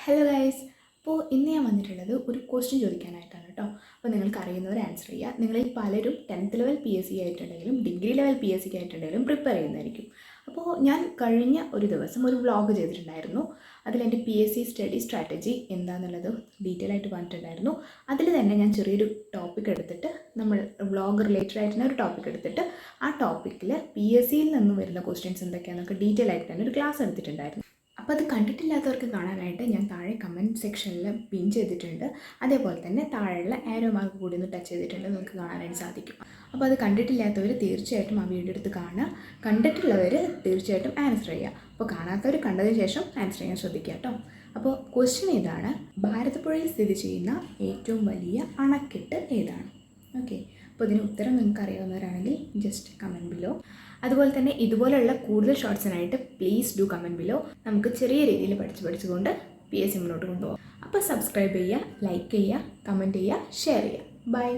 Hello guys. അപ്പോൾ ഇന്ന് ഞാൻ വന്നിട്ടുള്ളത് ഒരു ക്വസ്റ്റ്യൻ ചോദിക്കാനായിട്ടാണ് കേട്ടോ. അപ്പോൾ നിങ്ങൾക്ക് അറിയുന്നവർ ആൻസർ ചെയ്യുക. നിങ്ങളിൽ പലരും 10th ലെവൽ PSC ആയിട്ടുണ്ടെങ്കിലും ഡിഗ്രി ലെവൽ PSC ആയിട്ടുണ്ടെങ്കിലും പ്രിപ്പയർ ചെയ്യുന്നതായിരിക്കും. അപ്പോൾ ഞാൻ കഴിഞ്ഞ ഒരു ദിവസം ഒരു വ്ളോഗ് ചെയ്തിട്ടുണ്ടായിരുന്നു. അതിലെൻ്റെ PSC സ്റ്റഡി സ്ട്രാറ്റജി എന്താണെന്നുള്ളത് ഡീറ്റെയിൽ ആയിട്ട് പറഞ്ഞിട്ടുണ്ടായിരുന്നു. അതിൽ തന്നെ ഞാൻ ചെറിയൊരു ടോപ്പിക് എടുത്തിട്ട് നമ്മൾ വ്ളോഗ് റിലേറ്റഡ് ആയിട്ടുള്ള ഒരു ടോപ്പിക് എടുത്തിട്ട് ആ ടോപ്പിക്കിൽ PSCയിൽ നിന്നും വരുന്ന ക്വസ്റ്റ്യൻസ് എന്തൊക്കെയാണെന്നൊക്കെ ഡീറ്റെയിൽ ആയിട്ട് തന്നെ ഒരു ക്ലാസ് എടുത്തിട്ടുണ്ടായിരുന്നു. അപ്പോൾ അത് കണ്ടിട്ടില്ലാത്തവർക്ക് കാണാനായിട്ട് ഞാൻ താഴെ കമൻറ്റ് സെക്ഷനിൽ പിൻ ചെയ്തിട്ടുണ്ട്. അതേപോലെ തന്നെ താഴെയുള്ള ആരോ മാർക്ക് കൂടി ഒന്ന് ടച്ച് ചെയ്തിട്ടുണ്ട്, നിങ്ങൾക്ക് കാണാനായിട്ട് സാധിക്കും. അപ്പോൾ അത് കണ്ടിട്ടില്ലാത്തവർ തീർച്ചയായിട്ടും ആ വീഡിയോ എടുത്ത് കാണുക. കണ്ടിട്ടുള്ളവർ തീർച്ചയായിട്ടും ആൻസർ ചെയ്യുക. അപ്പോൾ കാണാത്തവർ കണ്ടതിന് ശേഷം ആൻസർ ചെയ്യാൻ ശ്രദ്ധിക്കുക കേട്ടോ. അപ്പോൾ ക്വസ്റ്റ്യൻ ഇതാണ്: ഭാരതപ്പുഴയിൽ സ്ഥിതി ചെയ്യുന്ന ഏറ്റവും വലിയ അണക്കെട്ട് ഏതാണ്? ഓക്കെ, അപ്പോൾ ഇതിന് ഉത്തരം നിങ്ങൾക്ക് അറിയാവുന്നവരാണെങ്കിൽ ജസ്റ്റ് കമൻറ്റ് ബിലോ. അതുപോലെ തന്നെ ഇതുപോലെയുള്ള കൂടുതൽ ഷോർട്സിനായിട്ട് പ്ലീസ് ഡു കമൻറ്റ് ബിലോ. നമുക്ക് ചെറിയ രീതിയിൽ പഠിച്ചുകൊണ്ട് PSC മുന്നോട്ട് കൊണ്ടുപോകാം. അപ്പോൾ സബ്സ്ക്രൈബ് ചെയ്യുക, ലൈക്ക് ചെയ്യുക, കമൻറ്റ് ചെയ്യുക, ഷെയർ ചെയ്യുക. ബൈ.